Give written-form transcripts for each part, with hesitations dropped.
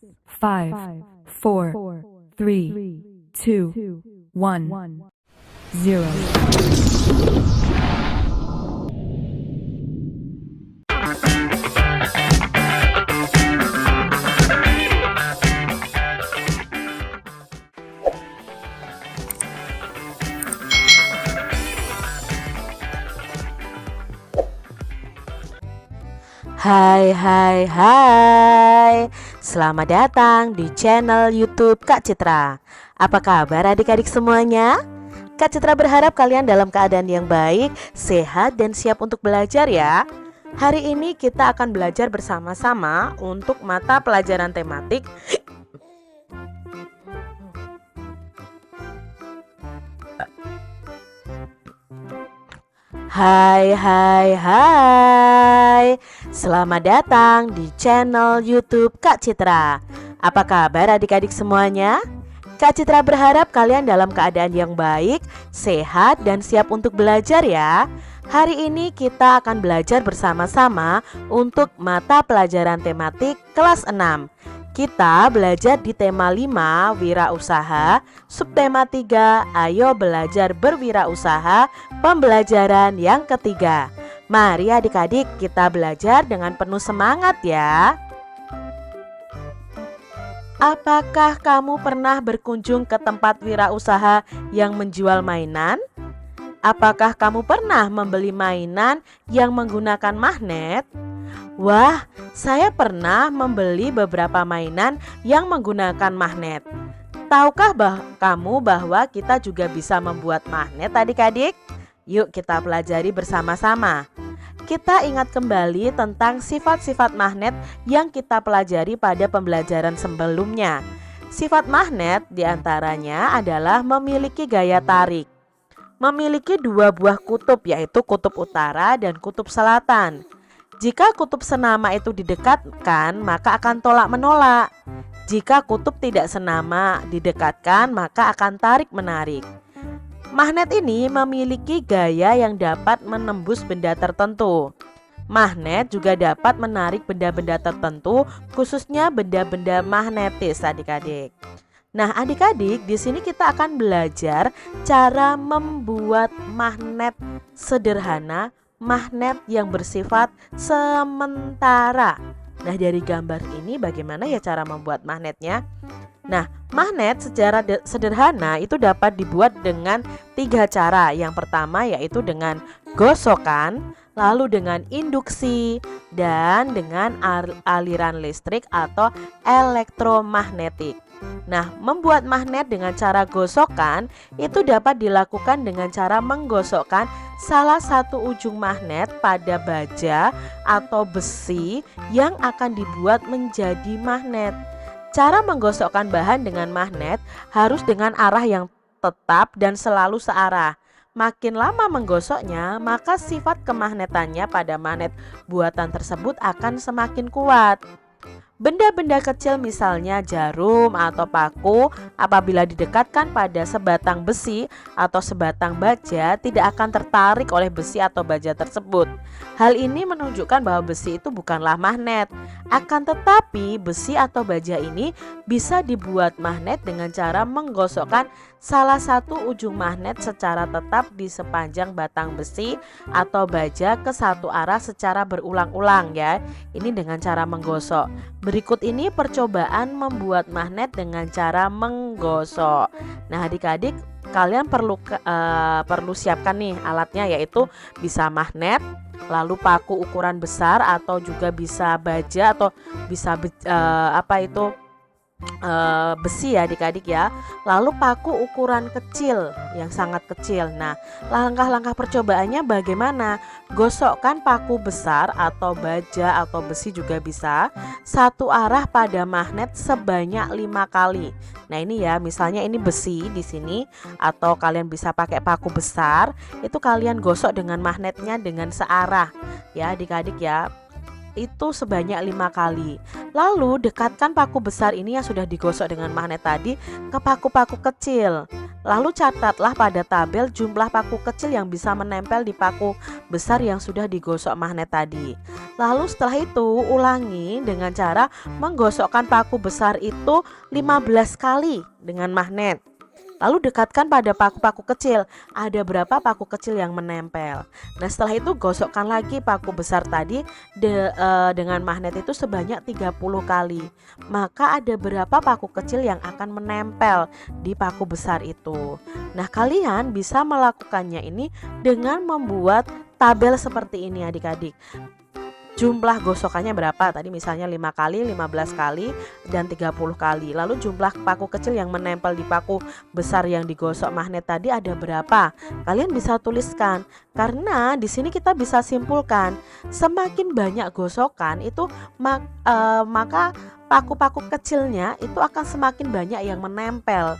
5, 4, 3, 2, 1, 0. Hai, selamat datang di channel YouTube Kak Citra. Apa kabar adik-adik semuanya? Kak Citra berharap kalian dalam keadaan yang baik, sehat, dan siap untuk belajar ya. Hari ini kita akan belajar bersama-sama untuk mata pelajaran tematik Hai, selamat datang di channel YouTube Kak Citra. Apa kabar adik-adik semuanya? Kak Citra berharap kalian dalam keadaan yang baik, sehat, dan siap untuk belajar ya. Hari ini kita akan belajar bersama-sama untuk mata pelajaran tematik kelas 6. Kita belajar di tema 5, wirausaha, subtema 3, ayo belajar berwirausaha, pembelajaran yang ketiga. Mari adik-adik kita belajar dengan penuh semangat ya. Apakah kamu pernah berkunjung ke tempat wirausaha yang menjual mainan? Apakah kamu pernah membeli mainan yang menggunakan magnet? Wah, saya pernah membeli beberapa mainan yang menggunakan magnet. Tahukah kamu bahwa kita juga bisa membuat magnet adik-adik? Yuk kita pelajari bersama-sama. Kita ingat kembali tentang sifat-sifat magnet yang kita pelajari pada pembelajaran sebelumnya. Sifat magnet diantaranya adalah memiliki gaya tarik. Memiliki dua buah kutub, yaitu kutub utara dan kutub selatan. Jika kutub senama itu didekatkan, maka akan tolak-menolak. Jika kutub tidak senama didekatkan, maka akan tarik-menarik. Magnet ini memiliki gaya yang dapat menembus benda tertentu. Magnet juga dapat menarik benda-benda tertentu, khususnya benda-benda magnetis adik-adik. Nah, adik-adik, di sini kita akan belajar cara membuat magnet sederhana, magnet yang bersifat sementara. Nah, dari gambar ini bagaimana ya cara membuat magnetnya? Nah, magnet secara sederhana itu dapat dibuat dengan 3 cara. Yang pertama yaitu dengan gosokan, lalu dengan induksi, dan dengan aliran listrik atau elektromagnetik. Nah, membuat magnet dengan cara gosokan itu dapat dilakukan dengan cara menggosokkan salah satu ujung magnet pada baja atau besi yang akan dibuat menjadi magnet. Cara menggosokkan bahan dengan magnet harus dengan arah yang tetap dan selalu searah. Makin lama menggosoknya, maka sifat kemagnetannya pada magnet buatan tersebut akan semakin kuat. Benda-benda kecil misalnya jarum atau paku apabila didekatkan pada sebatang besi atau sebatang baja tidak akan tertarik oleh besi atau baja tersebut. Hal ini menunjukkan bahwa besi itu bukanlah magnet. Akan tetapi besi atau baja ini bisa dibuat magnet dengan cara menggosokkan salah satu ujung magnet secara tetap di sepanjang batang besi atau baja ke satu arah secara berulang-ulang ya. Ini dengan cara menggosok. Berikut ini percobaan membuat magnet dengan cara menggosok. Nah, adik-adik kalian perlu siapkan nih alatnya, yaitu bisa magnet, lalu paku ukuran besar atau juga bisa baja atau bisa besi ya adik-adik ya. Lalu paku ukuran kecil yang sangat kecil. Nah, langkah-langkah percobaannya bagaimana? Gosokkan paku besar atau baja atau besi juga bisa satu arah pada magnet sebanyak 5 kali. Nah, ini ya, misalnya ini besi di sini atau kalian bisa pakai paku besar, itu kalian gosok dengan magnetnya dengan searah ya adik-adik ya. itu sebanyak 5 kali. Lalu dekatkan paku besar ini yang sudah digosok dengan magnet tadi ke paku-paku kecil. Lalu catatlah pada tabel jumlah paku kecil yang bisa menempel di paku besar yang sudah digosok magnet tadi. Lalu setelah itu ulangi dengan cara menggosokkan paku besar itu 15 kali dengan magnet. Lalu dekatkan pada paku-paku kecil, ada berapa paku kecil yang menempel. Nah setelah itu gosokkan lagi paku besar tadi dengan magnet itu sebanyak 30 kali. Maka ada berapa paku kecil yang akan menempel di paku besar itu. Nah kalian bisa melakukannya ini dengan membuat tabel seperti ini adik-adik. Jumlah gosokannya berapa? Tadi misalnya 5 kali, 15 kali, dan 30 kali. Lalu jumlah paku kecil yang menempel di paku besar yang digosok magnet tadi ada berapa? Kalian bisa tuliskan. Karena di sini kita bisa simpulkan, semakin banyak gosokan itu maka paku-paku kecilnya itu akan semakin banyak yang menempel.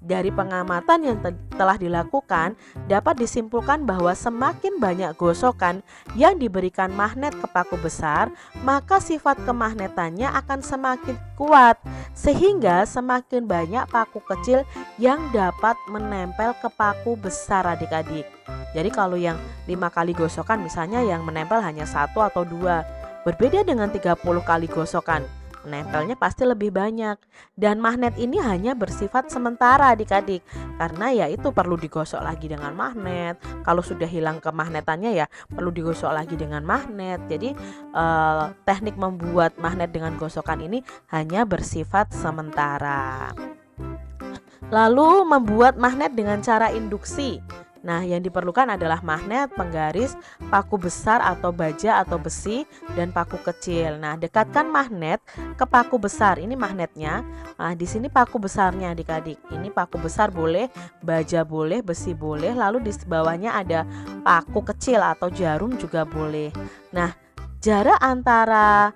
Dari pengamatan yang telah dilakukan, dapat disimpulkan bahwa semakin banyak gosokan yang diberikan magnet ke paku besar, maka sifat kemagnetannya akan semakin kuat, sehingga semakin banyak paku kecil yang dapat menempel ke paku besar adik-adik. Jadi kalau yang 5 kali gosokan misalnya yang menempel hanya 1 atau 2, berbeda dengan 30 kali gosokan. Menempelnya pasti lebih banyak. Dan magnet ini hanya bersifat sementara adik-adik, karena ya itu perlu digosok lagi dengan magnet. Kalau sudah hilang kemagnetannya ya perlu digosok lagi dengan magnet. Jadi teknik membuat magnet dengan gosokan ini hanya bersifat sementara. Lalu membuat magnet dengan cara induksi. Nah, yang diperlukan adalah magnet, penggaris, paku besar atau baja atau besi, dan paku kecil. Nah, dekatkan magnet ke paku besar. Ini magnetnya. Nah, di sini paku besarnya adik-adik. Ini paku besar boleh, baja boleh, besi boleh. Lalu di bawahnya ada paku kecil atau jarum juga boleh. Nah, jarak antara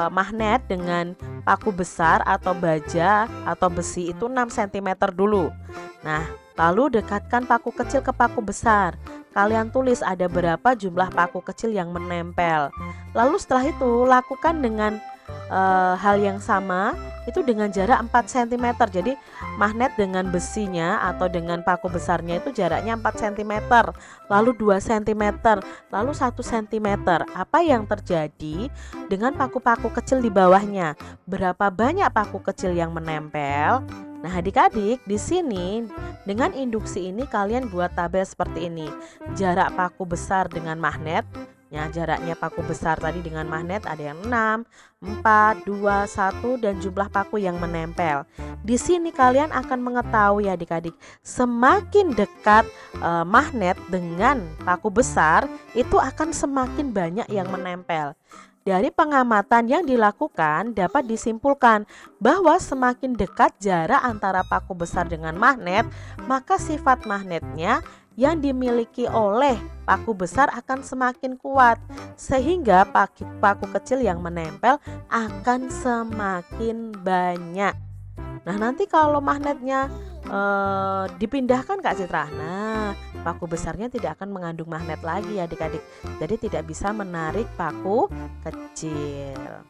magnet dengan paku besar atau baja atau besi itu 6 cm dulu. Nah, lalu dekatkan paku kecil ke paku besar. Kalian tulis ada berapa jumlah paku kecil yang menempel. Lalu setelah itu lakukan dengan hal yang sama itu dengan jarak 4 cm. Jadi magnet dengan besinya atau dengan paku besarnya itu jaraknya 4 cm, lalu 2 cm, lalu 1 cm. Apa yang terjadi dengan paku-paku kecil di bawahnya? Berapa banyak paku kecil yang menempel? Nah, adik-adik, di sini dengan induksi ini kalian buat tabel seperti ini. Jarak paku besar dengan magnet. Ya, jaraknya paku besar tadi dengan magnet ada yang 6, 4, 2, 1 dan jumlah paku yang menempel. Di sini kalian akan mengetahui adik-adik, semakin dekat magnet dengan paku besar itu akan semakin banyak yang menempel. Dari pengamatan yang dilakukan dapat disimpulkan bahwa semakin dekat jarak antara paku besar dengan magnet, maka sifat magnetnya yang dimiliki oleh paku besar akan semakin kuat, sehingga paku kecil yang menempel akan semakin banyak. Nah, nanti kalau magnetnya dipindahkan Kak Citra, nah paku besarnya tidak akan mengandung magnet lagi adik-adik, jadi tidak bisa menarik paku kecil.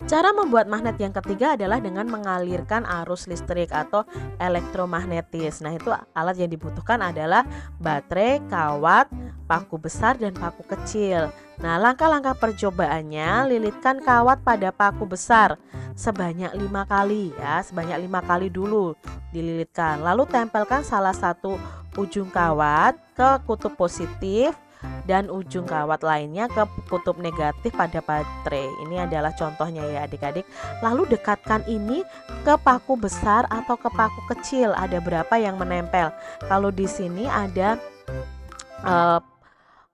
Cara membuat magnet yang ketiga adalah dengan mengalirkan arus listrik atau elektromagnetis. Nah, itu alat yang dibutuhkan adalah baterai, kawat, paku besar, dan paku kecil. Nah, langkah-langkah percobaannya, lilitkan kawat pada paku besar sebanyak 5 kali ya, sebanyak 5 kali dulu dililitkan. Lalu tempelkan salah satu ujung kawat ke kutub positif dan ujung kawat lainnya ke kutub negatif pada baterai. Ini adalah contohnya ya adik-adik. Lalu dekatkan ini ke paku besar atau ke paku kecil. Ada berapa yang menempel? Kalau di sini ada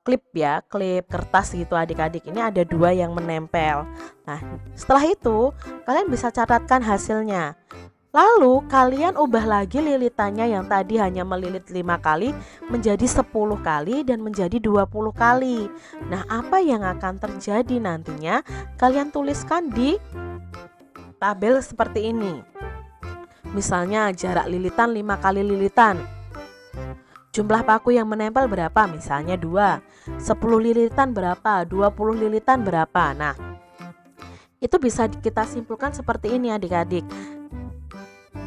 klip ya, klip kertas gitu adik-adik. Ini ada 2 yang menempel. Nah, setelah itu kalian bisa catatkan hasilnya. Lalu kalian ubah lagi lilitannya yang tadi hanya melilit 5 kali menjadi 10 kali dan menjadi 20 kali. Nah, apa yang akan terjadi nantinya? Kalian tuliskan di tabel seperti ini. Misalnya jarak lilitan 5 kali lilitan. Jumlah paku yang menempel berapa? Misalnya 2. 10 lilitan berapa? 20 lilitan berapa? Nah, itu bisa kita simpulkan seperti ini adik-adik.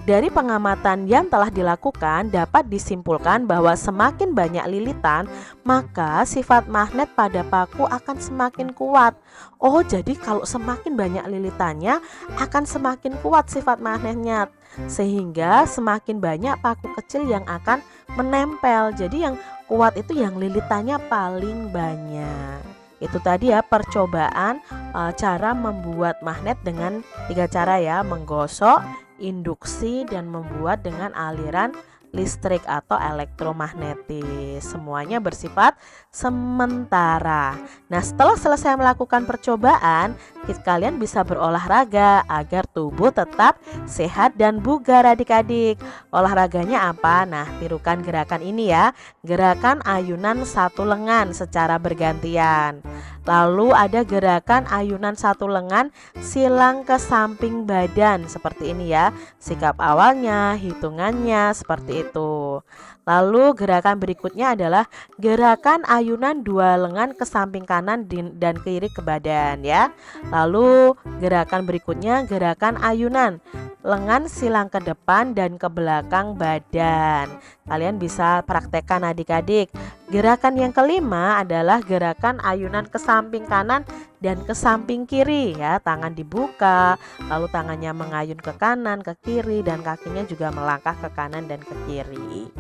Dari pengamatan yang telah dilakukan dapat disimpulkan bahwa semakin banyak lilitan, maka sifat magnet pada paku akan semakin kuat. Oh, jadi kalau semakin banyak lilitannya akan semakin kuat sifat magnetnya, sehingga semakin banyak paku kecil yang akan menempel. Jadi yang kuat itu yang lilitannya paling banyak. Itu tadi ya percobaan cara membuat magnet dengan 3 cara ya, menggosok, induksi, dan membuat dengan aliran listrik atau elektromagnetis. Semuanya bersifat sementara. Nah, setelah selesai melakukan percobaan, kalian bisa berolahraga agar tubuh tetap sehat dan bugar adik-adik. Olahraganya apa? Nah, tirukan gerakan ini ya. Gerakan ayunan satu lengan secara bergantian. Lalu ada gerakan ayunan satu lengan silang ke samping badan seperti ini ya. Sikap awalnya, hitungannya seperti itu. Lalu gerakan berikutnya adalah gerakan ayunan 2 lengan ke samping kanan dan kiri ke badan ya. Lalu gerakan berikutnya gerakan ayunan lengan silang ke depan dan ke belakang badan. Kalian bisa praktekkan adik-adik. Gerakan yang kelima adalah gerakan ayunan ke samping kanan dan ke samping kiri ya. Tangan dibuka, lalu tangannya mengayun ke kanan, ke kiri, dan kakinya juga melangkah ke kanan dan ke kiri.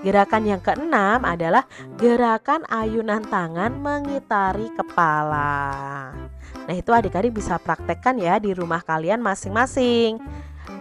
Gerakan yang keenam adalah gerakan ayunan tangan mengitari kepala. Nah, itu adik-adik bisa praktekkan ya di rumah kalian masing-masing.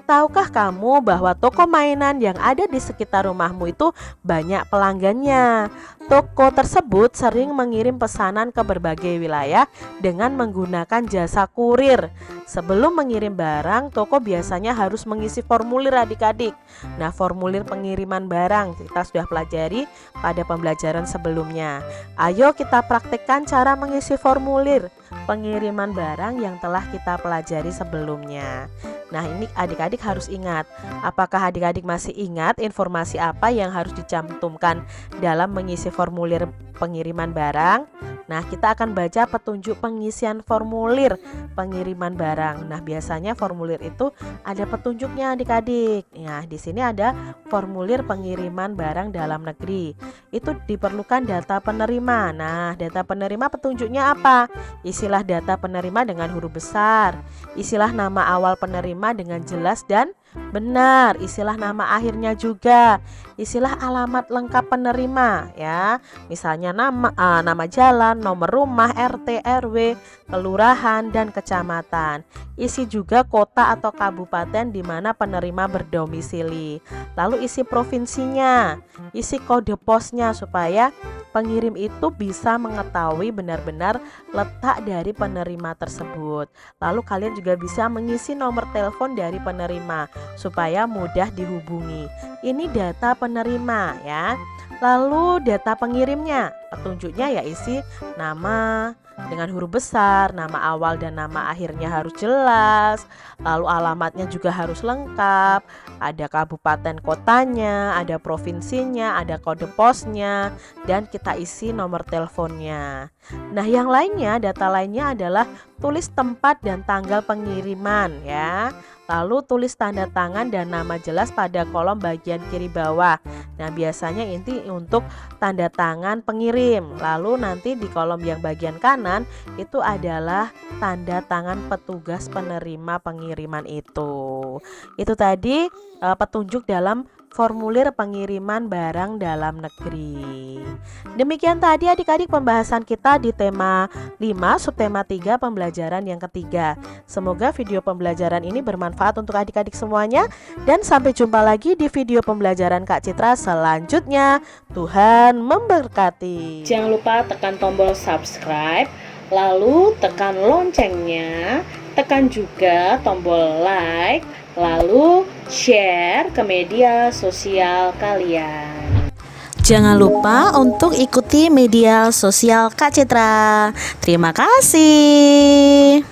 Tahukah kamu bahwa toko mainan yang ada di sekitar rumahmu itu banyak pelanggannya? Toko tersebut sering mengirim pesanan ke berbagai wilayah dengan menggunakan jasa kurir. Sebelum mengirim barang, toko biasanya harus mengisi formulir adik-adik. Nah, formulir pengiriman barang kita sudah pelajari pada pembelajaran sebelumnya. Ayo kita praktekkan cara mengisi formulir pengiriman barang yang telah kita pelajari sebelumnya. Nah, ini adik-adik harus ingat. Apakah adik-adik masih ingat informasi apa yang harus dicantumkan dalam mengisi formulir pengiriman barang? Nah, kita akan baca petunjuk pengisian formulir pengiriman barang. Nah, biasanya formulir itu ada petunjuknya adik-adik. Nah, di sini ada formulir pengiriman barang dalam negeri. Itu diperlukan data penerima. Nah, data penerima petunjuknya apa? Isilah data penerima dengan huruf besar. Isilah nama awal penerima dengan jelas dan benar. Isilah nama akhirnya juga. Isilah alamat lengkap penerima ya. Misalnya nama jalan, nomor rumah, RT, RW, kelurahan, dan kecamatan. Isi juga kota atau kabupaten di mana penerima berdomisili. Lalu isi provinsinya, isi kode posnya supaya pengirim itu bisa mengetahui benar-benar letak dari penerima tersebut. Lalu kalian juga bisa mengisi nomor telepon dari penerima supaya mudah dihubungi. Ini data penerima ya. Lalu data pengirimnya, petunjuknya ya isi nama dengan huruf besar, nama awal dan nama akhirnya harus jelas. Lalu alamatnya juga harus lengkap. Ada kabupaten kotanya, ada provinsinya, ada kode posnya, dan kita isi nomor teleponnya. Nah, yang lainnya, data lainnya adalah tulis tempat dan tanggal pengiriman ya. Lalu tulis tanda tangan dan nama jelas pada kolom bagian kiri bawah. Nah, biasanya ini untuk tanda tangan pengirim. Lalu nanti di kolom yang bagian kanan itu adalah tanda tangan petugas penerima pengiriman itu. Itu tadi petunjuk dalam formulir pengiriman barang dalam negeri. Demikian tadi adik-adik pembahasan kita di tema 5 subtema 3 pembelajaran yang ketiga. Semoga video pembelajaran ini bermanfaat untuk adik-adik semuanya, dan sampai jumpa lagi di video pembelajaran Kak Citra selanjutnya. Tuhan memberkati. Jangan lupa tekan tombol subscribe, lalu tekan loncengnya, tekan juga tombol like, lalu share ke media sosial kalian. Jangan lupa untuk ikuti media sosial Kak Citra. Terima kasih.